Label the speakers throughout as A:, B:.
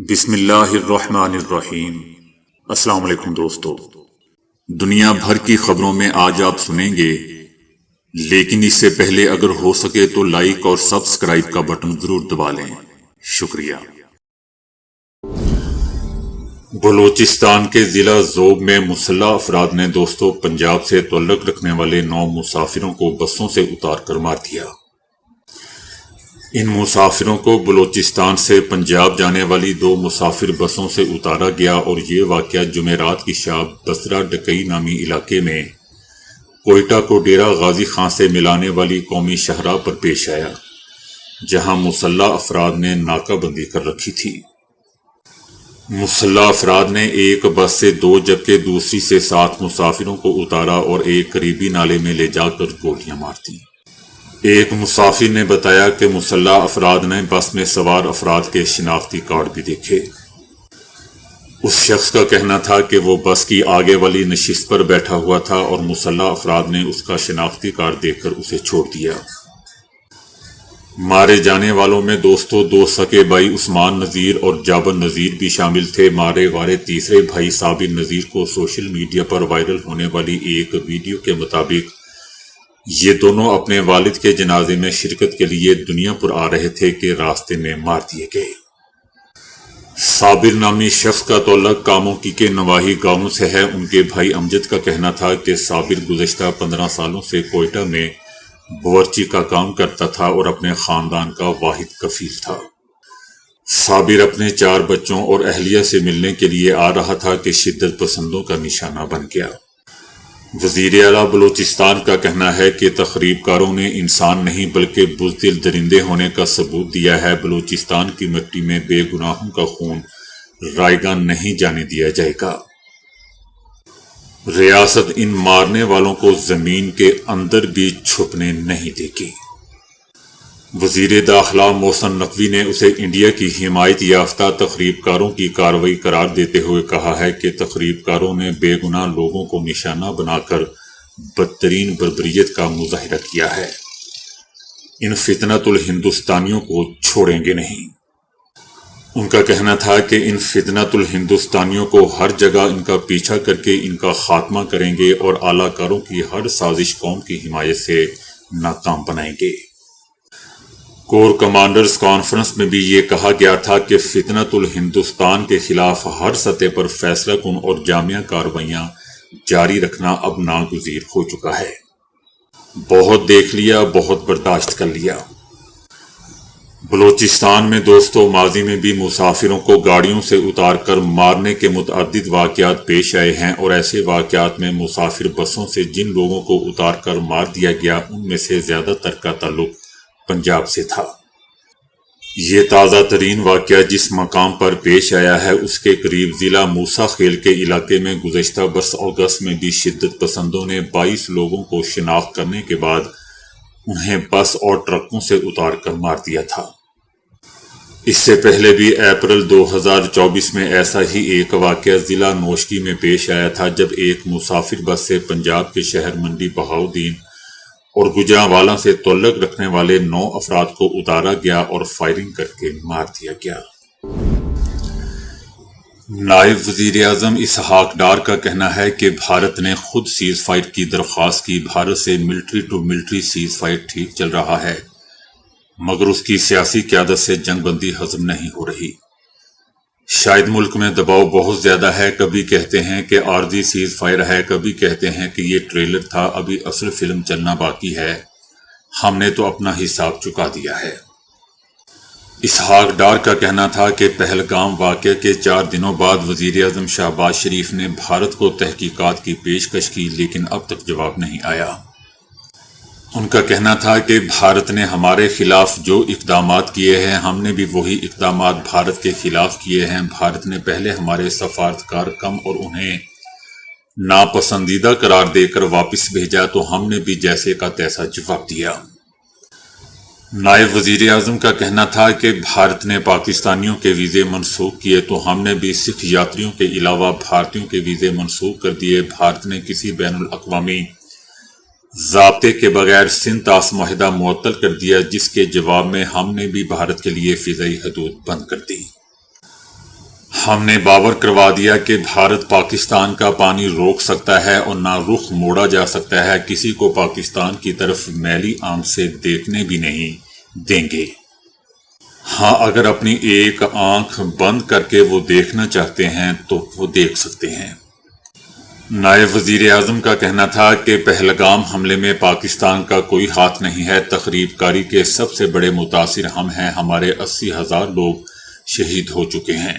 A: بسم اللہ الرحمن الرحیم۔ السلام علیکم دوستو، دنیا بھر کی خبروں میں آج آپ سنیں گے، لیکن اس سے پہلے اگر ہو سکے تو لائک اور سبسکرائب کا بٹن ضرور دبا لیں۔ شکریہ۔ بلوچستان کے ضلع ذوب میں مسلح افراد نے پنجاب سے تعلق رکھنے والے 9 مسافروں کو بسوں سے اتار کر مار دیا۔ ان مسافروں کو بلوچستان سے پنجاب جانے والی 2 مسافر بسوں سے اتارا گیا اور یہ واقعہ جمعرات کی شام بسرا ڈکئی نامی علاقے میں کوئٹہ کو ڈیرہ غازی خان سے ملانے والی قومی شاہراہ پر پیش آیا، جہاں مسلح افراد نے ناکہ بندی کر رکھی تھی۔ مسلح افراد نے ایک بس سے 2 جبکہ دوسری سے 7 مسافروں کو اتارا اور ایک قریبی نالے میں لے جا کر گولیاں مار دیں۔ ایک مسافر نے بتایا کہ مسلح افراد نے بس میں سوار افراد کے شناختی کارڈ بھی دیکھے۔ اس شخص کا کہنا تھا کہ وہ بس کی آگے والی نشست پر بیٹھا ہوا تھا اور مسلح افراد نے اس کا شناختی کارڈ دیکھ کر اسے چھوڑ دیا۔ مارے جانے والوں میں 2 سکے بھائی عثمان نذیر اور جابر نذیر بھی شامل تھے۔ مارے والے تیسرے بھائی صابر نذیر کو سوشل میڈیا پر وائرل ہونے والی ایک ویڈیو کے مطابق یہ دونوں اپنے والد کے جنازے میں شرکت کے لیے دنیا پر آ رہے تھے کہ راستے میں مار دیے گئے۔ صابر نامی شخص کا تعلق کاموکی کے نواحی گاؤں سے ہے۔ ان کے بھائی امجد کا کہنا تھا کہ صابر گزشتہ 15 سالوں سے کوئٹہ میں باورچی کا کام کرتا تھا اور اپنے خاندان کا واحد کفیل تھا۔ صابر اپنے 4 بچوں اور اہلیہ سے ملنے کے لیے آ رہا تھا کہ شدت پسندوں کا نشانہ بن گیا۔ وزیر اعلیٰ بلوچستان کا کہنا ہے کہ تخریب کاروں نے انسان نہیں بلکہ بزدل درندے ہونے کا ثبوت دیا ہے۔ بلوچستان کی مٹی میں بے گناہوں کا خون رائیگاں نہیں جانے دیا جائے گا۔ ریاست ان مارنے والوں کو زمین کے اندر بھی چھپنے نہیں دے گی۔ وزیر داخلہ محسن نقوی نے اسے انڈیا کی حمایت یافتہ تخریب کاروں کی کارروائی قرار دیتے ہوئے کہا ہے کہ تخریب کاروں نے بے گناہ لوگوں کو نشانہ بنا کر بدترین بربریت کا مظاہرہ کیا ہے۔ ان فتنۃ الہندوستانیوں کو چھوڑیں گے نہیں۔ ان کا کہنا تھا کہ ان فتنۃ الہندوستانیوں کو ہر جگہ ان کا پیچھا کر کے ان کا خاتمہ کریں گے اور اعلیٰ کاروں کی ہر سازش قوم کی حمایت سے ناکام بنائیں گے۔ کور کمانڈرز کانفرنس میں بھی یہ کہا گیا تھا کہ فتنۃ الہندوستان کے خلاف ہر سطح پر فیصلہ کن اور جامع کارروائیاں جاری رکھنا اب ناگزیر ہو چکا ہے۔ بہت دیکھ لیا، بہت برداشت کر لیا۔ بلوچستان میں ماضی میں بھی مسافروں کو گاڑیوں سے اتار کر مارنے کے متعدد واقعات پیش آئے ہیں اور ایسے واقعات میں مسافر بسوں سے جن لوگوں کو اتار کر مار دیا گیا ان میں سے زیادہ تر کا تعلق پنجاب سے تھا۔ یہ تازہ ترین واقعہ جس مقام پر پیش آیا ہے اس کے قریب ضلع موسیٰ خیل کے علاقے میں گزشتہ 10 اگست میں بھی شدت پسندوں نے 22 لوگوں کو شناخت کرنے کے بعد انہیں بس اور ٹرکوں سے اتار کر مار دیا تھا۔ اس سے پہلے بھی اپریل 2024 میں ایسا ہی ایک واقعہ ضلع نوشکی میں پیش آیا تھا، جب ایک مسافر بس سے پنجاب کے شہر منڈی بہاؤدین اور گجرانوالہ سے تعلق رکھنے والے 9 افراد کو اتارا گیا اور فائرنگ کر کے مار دیا گیا۔ نائب وزیر اعظم اسحاق ڈار کا کہنا ہے کہ بھارت نے خود سیز فائر کی درخواست کی۔ بھارت سے military to military ceasefire ٹھیک چل رہا ہے، مگر اس کی سیاسی قیادت سے جنگ بندی ہضم نہیں ہو رہی۔ شاید ملک میں دباؤ بہت زیادہ ہے، کبھی کہتے ہیں کہ عارضی سیز فائر ہے، کبھی کہتے ہیں کہ یہ ٹریلر تھا، ابھی اصل فلم چلنا باقی ہے، ہم نے تو اپنا حساب چکا دیا ہے۔ اسحاق ڈار کا کہنا تھا کہ پہلگام واقعہ کے 4 دنوں بعد وزیر اعظم شہباز شریف نے بھارت کو تحقیقات کی پیشکش کی، لیکن اب تک جواب نہیں آیا۔ ان کا کہنا تھا کہ بھارت نے ہمارے خلاف جو اقدامات کیے ہیں ہم نے بھی وہی اقدامات بھارت کے خلاف کیے ہیں۔ بھارت نے پہلے ہمارے سفارتکار کم اور انہیں ناپسندیدہ قرار دے کر واپس بھیجا تو ہم نے بھی جیسے کا تیسا جواب دیا۔ نائب وزیر اعظم کا کہنا تھا کہ بھارت نے پاکستانیوں کے ویزے منسوخ کیے تو ہم نے بھی سکھ یاتریوں کے علاوہ بھارتیوں کے ویزے منسوخ کر دیے۔ بھارت نے کسی بین الاقوامی ضابطے کے بغیر سندھ طاس معاہدہ معطل کر دیا، جس کے جواب میں ہم نے بھی بھارت کے لیے فضائی حدود بند کر دی۔ ہم نے باور کروا دیا کہ بھارت پاکستان کا پانی روک سکتا ہے اور نہ رخ موڑا جا سکتا ہے، کسی کو پاکستان کی طرف میلی آنکھ سے دیکھنے بھی نہیں دیں گے۔ ہاں، اگر اپنی ایک آنکھ بند کر کے وہ دیکھنا چاہتے ہیں تو وہ دیکھ سکتے ہیں۔ نائب وزیر اعظم کا کہنا تھا کہ پہلگام حملے میں پاکستان کا کوئی ہاتھ نہیں ہے، تخریب کاری کے سب سے بڑے متاثر ہم ہیں، ہمارے 80,000 لوگ شہید ہو چکے ہیں،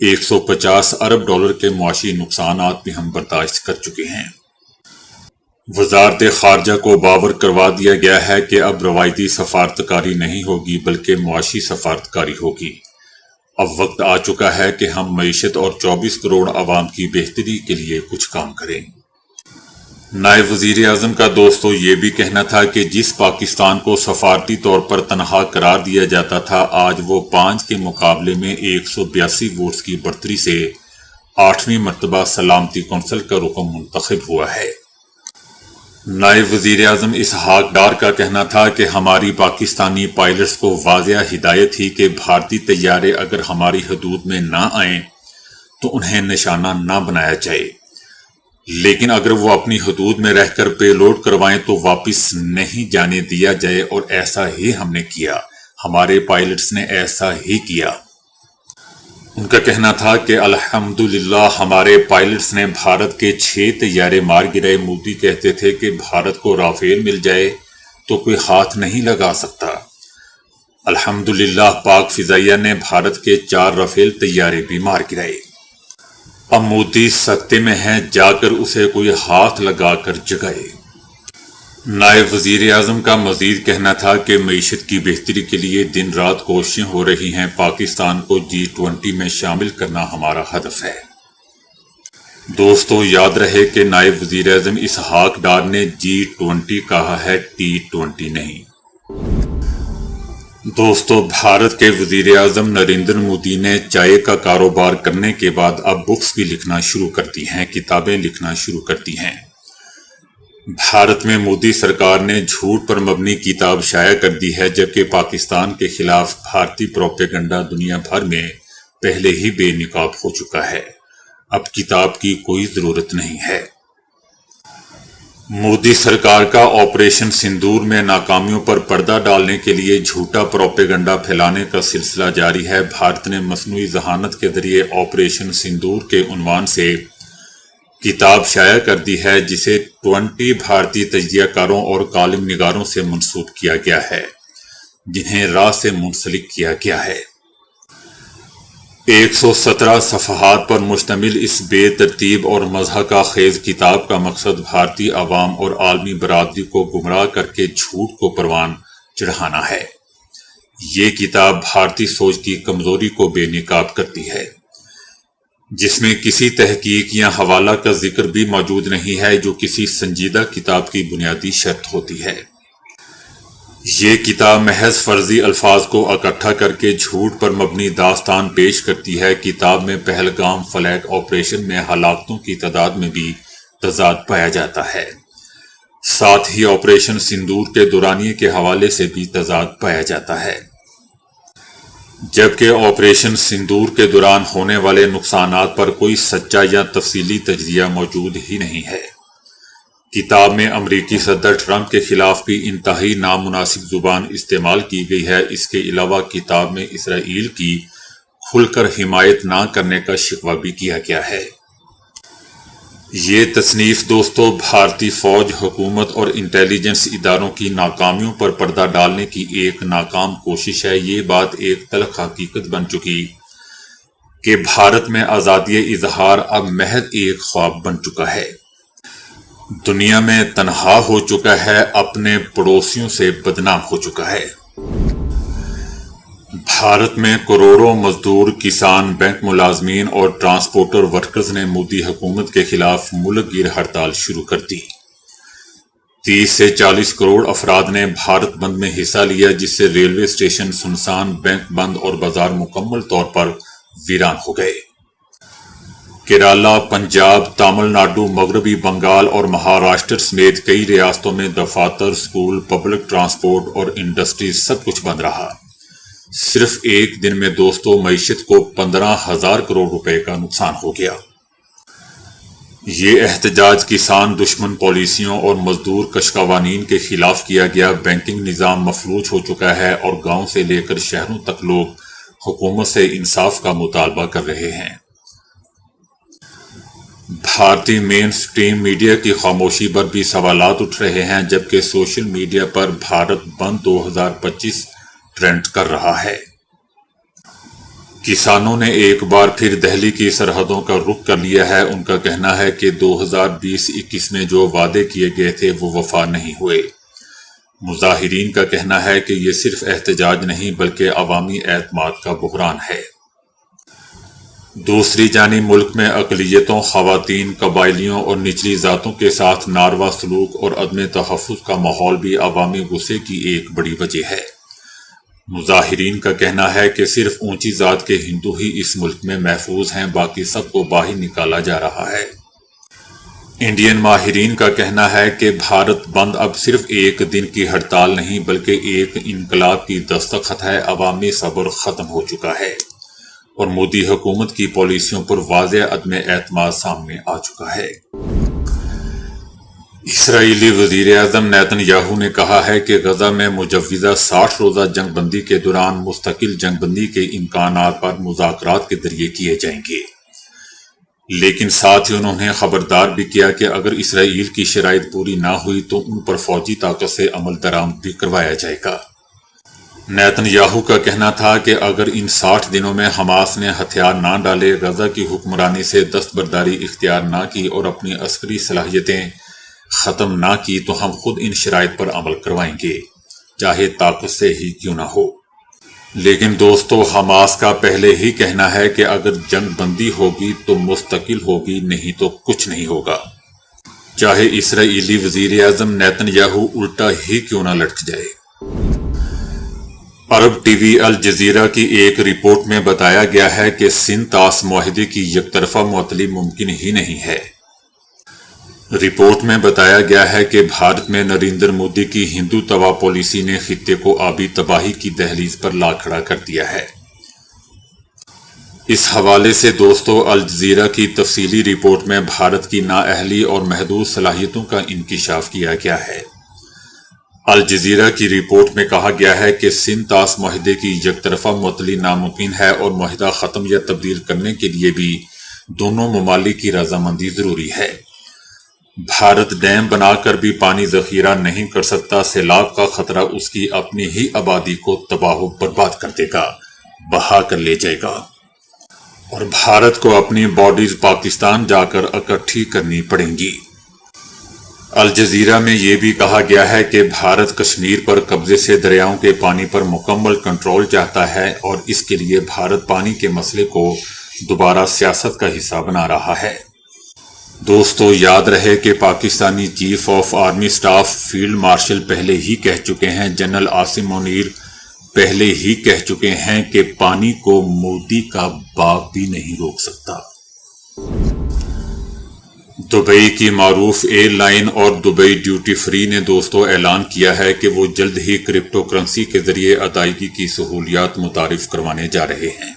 A: 150 ارب ڈالر کے معاشی نقصانات بھی ہم برداشت کر چکے ہیں۔ وزارت خارجہ کو باور کروا دیا گیا ہے کہ اب روایتی سفارتکاری نہیں ہوگی بلکہ معاشی سفارتکاری ہوگی۔ اب وقت آ چکا ہے کہ ہم معیشت اور 24 کروڑ عوام کی بہتری کے لیے کچھ کام کریں۔ نائب وزیر اعظم کا دوستو یہ بھی کہنا تھا کہ جس پاکستان کو سفارتی طور پر تنہا قرار دیا جاتا تھا، آج وہ 5 کے مقابلے میں 182 ووٹس کی برتری سے 8ویں مرتبہ سلامتی کونسل کا رکن منتخب ہوا ہے۔ نائب وزیر اعظم اسحاق ڈار کا کہنا تھا کہ ہماری پاکستانی پائلٹس کو واضح ہدایت تھی کہ بھارتی طیارے اگر ہماری حدود میں نہ آئیں تو انہیں نشانہ نہ بنایا جائے، لیکن اگر وہ اپنی حدود میں رہ کر پے لوڈ کروائیں تو واپس نہیں جانے دیا جائے، اور ایسا ہی ہم نے کیا، ہمارے پائلٹس نے ایسا ہی کیا۔ ان کا کہنا تھا کہ الحمدللہ ہمارے پائلٹس نے بھارت کے 6 طیارے مار گرائے۔ مودی کہتے تھے کہ بھارت کو رافیل مل جائے تو کوئی ہاتھ نہیں لگا سکتا۔ الحمدللہ پاک فضائیہ نے بھارت کے 4 رافیل طیارے بھی مار گرائے۔ اب مودی سکتے میں ہیں، جا کر اسے کوئی ہاتھ لگا کر جگائے۔ نائب وزیر اعظم کا مزید کہنا تھا کہ معیشت کی بہتری کے لیے دن رات کوششیں ہو رہی ہیں، پاکستان کو G20 میں شامل کرنا ہمارا ہدف ہے۔ دوستو یاد رہے کہ نائب وزیر اعظم اسحاق ڈار نے G20 کہا ہے، T20 نہیں۔ دوستو بھارت کے وزیر اعظم نریندر مودی نے چائے کا کاروبار کرنے کے بعد اب بکس بھی لکھنا شروع کر دی ہیں، کتابیں لکھنا شروع کر دی ہیں۔ بھارت میں مودی سرکار نے جھوٹ پر مبنی کتاب شائع کر دی ہے، جبکہ پاکستان کے خلاف بھارتی پروپیگنڈا دنیا بھر میں پہلے ہی بے نقاب ہو چکا ہے۔ اب کتاب کی کوئی ضرورت نہیں ہے۔ مودی سرکار کا آپریشن سندور میں ناکامیوں پر پردہ ڈالنے کے لیے جھوٹا پروپیگنڈا پھیلانے کا سلسلہ جاری ہے۔ بھارت نے مصنوعی ذہانت کے ذریعے آپریشن سندور کے عنوان سے کتاب شائع کر دی ہے، جسے 20 بھارتی تجزیہ کاروں اور کالم نگاروں سے منسوب کیا گیا ہے، جنہیں راہ سے منسلک کیا گیا ہے۔ 117 صفحات پر مشتمل اس بے ترتیب اور مضحکہ خیز کتاب کا مقصد بھارتی عوام اور عالمی برادری کو گمراہ کر کے جھوٹ کو پروان چڑھانا ہے۔ یہ کتاب بھارتی سوچ کی کمزوری کو بے نقاب کرتی ہے، جس میں کسی تحقیق یا حوالہ کا ذکر بھی موجود نہیں ہے، جو کسی سنجیدہ کتاب کی بنیادی شرط ہوتی ہے۔ یہ کتاب محض فرضی الفاظ کو اکٹھا کر کے جھوٹ پر مبنی داستان پیش کرتی ہے۔ کتاب میں پہلگام فلیگ آپریشن میں ہلاکتوں کی تعداد میں بھی تضاد پایا جاتا ہے، ساتھ ہی آپریشن سندور کے دورانیے کے حوالے سے بھی تضاد پایا جاتا ہے، جبکہ آپریشن سندور کے دوران ہونے والے نقصانات پر کوئی سچا یا تفصیلی تجزیہ موجود ہی نہیں ہے۔ کتاب میں امریکی صدر ٹرمپ کے خلاف بھی انتہائی نامناسب زبان استعمال کی گئی ہے۔ اس کے علاوہ کتاب میں اسرائیل کی کھل کر حمایت نہ کرنے کا شکوہ بھی کیا گیا ہے۔ یہ تصنیف دوستو بھارتی فوج، حکومت اور انٹیلیجنس اداروں کی ناکامیوں پر پردہ ڈالنے کی ایک ناکام کوشش ہے۔ یہ بات ایک تلخ حقیقت بن چکی کہ بھارت میں آزادی اظہار اب محض ایک خواب بن چکا ہے، دنیا میں تنہا ہو چکا ہے، اپنے پڑوسیوں سے بدنام ہو چکا ہے۔ بھارت میں کروڑوں مزدور، کسان، بینک ملازمین اور ٹرانسپورٹر ورکرز نے مودی حکومت کے خلاف ملک گیر ہڑتال شروع کر دی۔ 30 سے 40 کروڑ افراد نے بھارت بند میں حصہ لیا، جس سے ریلوے اسٹیشن سنسان، بینک بند اور بازار مکمل طور پر ویران ہو گئے۔ کیرالہ، پنجاب، تامل ناڈو، مغربی بنگال اور مہاراشٹر سمیت کئی ریاستوں میں دفاتر، سکول، پبلک ٹرانسپورٹ اور انڈسٹری سب کچھ بند رہا۔ صرف ایک دن میں دوستوں معیشت کو 15,000 کروڑ روپے کا نقصان ہو گیا۔ یہ احتجاج کسان دشمن پالیسیوں اور مزدور کش قوانین کے خلاف کیا گیا۔ بینکنگ نظام مفلوج ہو چکا ہے اور گاؤں سے لے کر شہروں تک لوگ حکومت سے انصاف کا مطالبہ کر رہے ہیں۔ بھارتی مین سٹریم میڈیا کی خاموشی پر بھی سوالات اٹھ رہے ہیں، جبکہ سوشل میڈیا پر بھارت بند 2025 ٹرینڈ کر رہا ہے۔ کسانوں نے ایک بار پھر دہلی کی سرحدوں کا رخ کر لیا ہے۔ ان کا کہنا ہے کہ 2020-21 میں جو وعدے کیے گئے تھے وہ وفا نہیں ہوئے۔ مظاہرین کا کہنا ہے کہ یہ صرف احتجاج نہیں بلکہ عوامی اعتماد کا بحران ہے۔ دوسری جانب ملک میں اقلیتوں، خواتین، قبائلیوں اور نچلی ذاتوں کے ساتھ ناروا سلوک اور عدم تحفظ کا ماحول بھی عوامی غصے کی ایک بڑی وجہ ہے۔ مظاہرین کا کہنا ہے کہ صرف اونچی ذات کے ہندو ہی اس ملک میں محفوظ ہیں، باقی سب کو باہر نکالا جا رہا ہے۔ انڈین ماہرین کا کہنا ہے کہ بھارت بند اب صرف ایک دن کی ہڑتال نہیں بلکہ ایک انقلاب کی دستخط ہے۔ عوامی صبر ختم ہو چکا ہے اور مودی حکومت کی پالیسیوں پر واضح عدم اعتماد سامنے آ چکا ہے۔ اسرائیلی وزیر اعظم نیتن یاہو نے کہا ہے کہ غزہ میں مجوزہ 60 روزہ جنگ بندی کے دوران مستقل جنگ بندی کے امکانات پر مذاکرات کے ذریعے کیے جائیں گے، لیکن ساتھ ہی انہوں نے خبردار بھی کیا کہ اگر اسرائیل کی شرائط پوری نہ ہوئی تو ان پر فوجی طاقت سے عمل درآمد بھی کروایا جائے گا۔ نیتن یاہو کا کہنا تھا کہ اگر ان 60 دنوں میں حماس نے ہتھیار نہ ڈالے، غزہ کی حکمرانی سے دستبرداری اختیار نہ کی اور اپنی عسکری صلاحیتیں ختم نہ کی تو ہم خود ان شرائط پر عمل کروائیں گے، چاہے طاقت سے ہی کیوں نہ ہو۔ لیکن دوستو، حماس کا پہلے ہی کہنا ہے کہ اگر جنگ بندی ہوگی تو مستقل ہوگی، نہیں تو کچھ نہیں ہوگا، چاہے اسرائیلی وزیر اعظم نیتن یاہو الٹا ہی کیوں نہ لٹک جائے۔ عرب ٹی وی الجزیرہ کی ایک رپورٹ میں بتایا گیا ہے کہ سندھ طاس معاہدے کی یک طرفہ معطلی ممکن ہی نہیں ہے۔ رپورٹ میں بتایا گیا ہے کہ بھارت میں نریندر مودی کی ہندو توا پالیسی نے خطے کو آبی تباہی کی دہلیز پر لا کھڑا کر دیا ہے۔ اس حوالے سے دوستو، الجزیرہ کی تفصیلی رپورٹ میں بھارت کی نااہلی اور محدود صلاحیتوں کا انکشاف کیا گیا ہے۔ الجزیرہ کی رپورٹ میں کہا گیا ہے کہ سندھ طاس معاہدے کی یک طرفہ معطلی ناممکن ہے اور معاہدہ ختم یا تبدیل کرنے کے لیے بھی دونوں ممالک کی رضامندی ضروری ہے۔ بھارت ڈیم بنا کر بھی پانی ذخیرہ نہیں کر سکتا۔ سیلاب کا خطرہ اس کی اپنی ہی آبادی کو تباہ و برباد کر دے گا، بہا کر لے جائے گا، اور بھارت کو اپنی باڈیز پاکستان جا کر اکٹھی کرنی پڑیں گی۔ الجزیرہ میں یہ بھی کہا گیا ہے کہ بھارت کشمیر پر قبضے سے دریاؤں کے پانی پر مکمل کنٹرول چاہتا ہے اور اس کے لیے بھارت پانی کے مسئلے کو دوبارہ سیاست کا حصہ بنا رہا ہے۔ دوستو، یاد رہے کہ Pakistani chief of army staff field marshal پہلے ہی کہہ چکے ہیں، جنرل عاصم منیر پہلے ہی کہہ چکے ہیں کہ پانی کو مودی کا باپ بھی نہیں روک سکتا۔ دبئی کی معروف ایئر لائن اور دبئی ڈیوٹی فری نے دوستو اعلان کیا ہے کہ وہ جلد ہی کرپٹو کرنسی کے ذریعے ادائیگی کی سہولیات متعارف کروانے جا رہے ہیں۔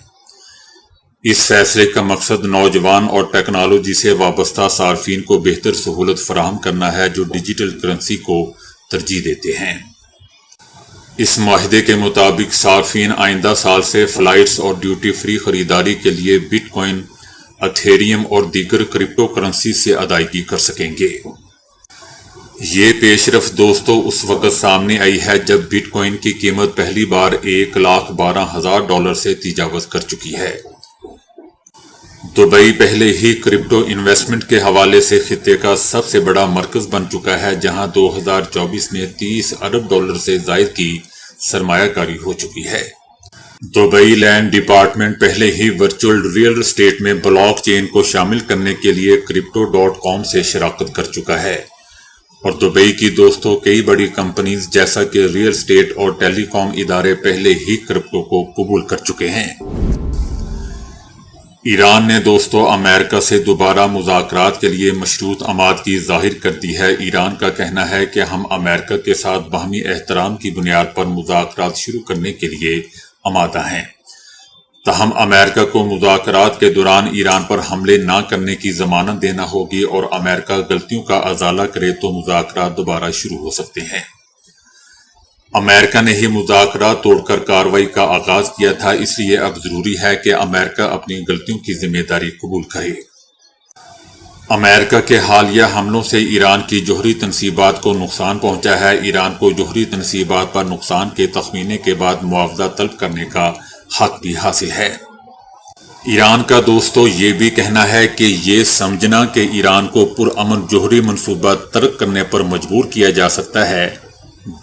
A: اس فیصلے کا مقصد نوجوان اور ٹیکنالوجی سے وابستہ صارفین کو بہتر سہولت فراہم کرنا ہے جو ڈیجیٹل کرنسی کو ترجیح دیتے ہیں۔ اس معاہدے کے مطابق صارفین آئندہ سال سے فلائٹس اور ڈیوٹی فری خریداری کے لیے بٹ کوائن، ایتھیریم اور دیگر کرپٹو کرنسی سے ادائیگی کر سکیں گے۔ یہ پیش رفت دوستو اس وقت سامنے آئی ہے جب بٹ کوائن کی قیمت پہلی بار $1,12,000 سے تجاوز کر چکی ہے۔ دبئی پہلے ہی کرپٹو انویسٹمنٹ کے حوالے سے خطے کا سب سے بڑا مرکز بن چکا ہے، جہاں 2024 میں $30 ارب سے زائد کی سرمایہ کاری ہو چکی ہے۔ دبئی لینڈ ڈپارٹمنٹ پہلے ہی ورچوئل ریئل اسٹیٹ میں بلاک چین کو شامل کرنے کے لیے crypto.com سے شراکت کر چکا ہے، اور دبئی کی دوستوں کئی بڑی کمپنیز جیسا کہ ریئل اسٹیٹ اور ٹیلی کام ادارے پہلے ہی کرپٹو کو قبول کر چکے ہیں۔ ایران نے دوستو امریکہ سے دوبارہ مذاکرات کے لیے مشروط آمادگی ظاہر کر دی ہے۔ ایران کا کہنا ہے کہ ہم امریکہ کے ساتھ باہمی احترام کی بنیاد پر مذاکرات شروع کرنے کے لیے آمادہ ہیں۔ تاہم امریکہ کو مذاکرات کے دوران ایران پر حملے نہ کرنے کی ضمانت دینا ہوگی، اور امریکہ غلطیوں کا ازالہ کرے تو مذاکرات دوبارہ شروع ہو سکتے ہیں۔ امریکہ نے ہی مذاکرات توڑ کر کارروائی کا آغاز کیا تھا، اس لیے اب ضروری ہے کہ امریکہ اپنی غلطیوں کی ذمہ داری قبول کرے۔ امریکہ کے حالیہ حملوں سے ایران کی جوہری تنصیبات کو نقصان پہنچا ہے۔ ایران کو جوہری تنصیبات پر نقصان کے تخمینے کے بعد معاوضہ طلب کرنے کا حق بھی حاصل ہے۔ ایران کا دوستو یہ بھی کہنا ہے کہ یہ سمجھنا کہ ایران کو پرامن جوہری منصوبہ ترک کرنے پر مجبور کیا جا سکتا ہے،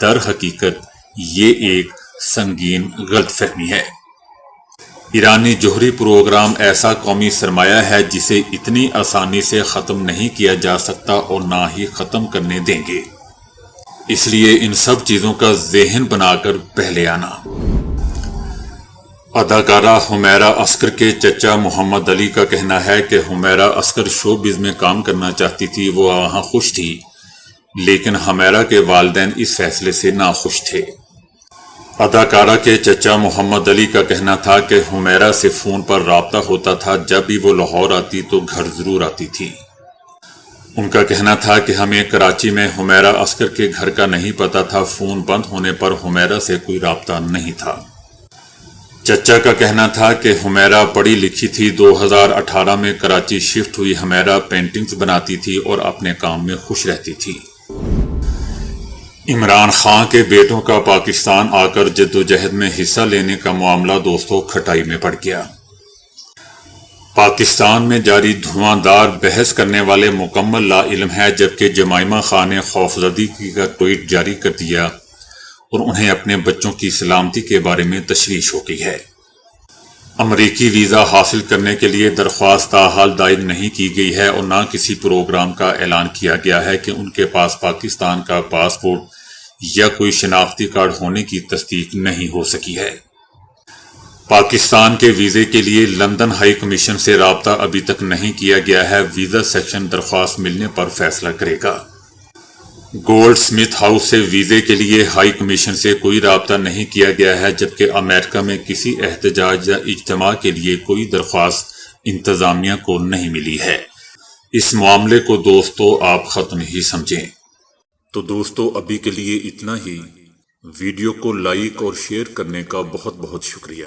A: در حقیقت یہ ایک سنگین غلط فہمی ہے۔ ایرانی جوہری پروگرام ایسا قومی سرمایہ ہے جسے اتنی آسانی سے ختم نہیں کیا جا سکتا اور نہ ہی ختم کرنے دیں گے، اس لیے ان سب چیزوں کا ذہن بنا کر پہلے آنا۔ اداکارہ حمیرہ عسکر کے چچا محمد علی کا کہنا ہے کہ حمیرہ عسکر شوبز میں کام کرنا چاہتی تھی، وہ وہاں خوش تھی، لیکن حمیرہ کے والدین اس فیصلے سے ناخوش تھے۔ اداکارہ کے چچا محمد علی کا کہنا تھا کہ حمیرہ سے فون پر رابطہ ہوتا تھا، جب بھی وہ لاہور آتی تو گھر ضرور آتی تھی۔ ان کا کہنا تھا کہ ہمیں کراچی میں حمیرہ عسکر کے گھر کا نہیں پتہ تھا، فون بند ہونے پر حمیرہ سے کوئی رابطہ نہیں تھا۔ چچا کا کہنا تھا کہ حمیرہ پڑھی لکھی تھی، 2018 میں کراچی شفٹ ہوئی۔ حمیرہ پینٹنگز بناتی تھی اور اپنے کام میں خوش رہتی تھی۔ عمران خان کے بیٹوں کا پاکستان آ کر جدوجہد میں حصہ لینے کا معاملہ دوستوں کھٹائی میں پڑ گیا۔ پاکستان میں جاری دھواں دار بحث کرنے والے مکمل لا علم ہے، جبکہ جمائمہ خان نے خوفزدگی کا ٹویٹ جاری کر دیا اور انہیں اپنے بچوں کی سلامتی کے بارے میں تشویش ہو گئی ہے۔ امریکی ویزا حاصل کرنے کے لیے درخواست تاحال دائر نہیں کی گئی ہے اور نہ کسی پروگرام کا اعلان کیا گیا ہے کہ ان کے پاس پاکستان کا پاسپورٹ یا کوئی شناختی کارڈ ہونے کی تصدیق نہیں ہو سکی ہے۔ پاکستان کے ویزے کے لیے لندن ہائی کمیشن سے رابطہ ابھی تک نہیں کیا گیا ہے، ویزا سیکشن درخواست ملنے پر فیصلہ کرے گا۔ گولڈ سمتھ ہاؤس سے ویزے کے لیے ہائی کمیشن سے کوئی رابطہ نہیں کیا گیا ہے، جبکہ امریکہ میں کسی احتجاج یا اجتماع کے لیے کوئی درخواست انتظامیہ کو نہیں ملی ہے۔ اس معاملے کو دوستو آپ ختم ہی سمجھیں۔ تو دوستو ابھی کے لیے اتنا ہی۔ ویڈیو کو لائک اور شیئر کرنے کا بہت بہت شکریہ۔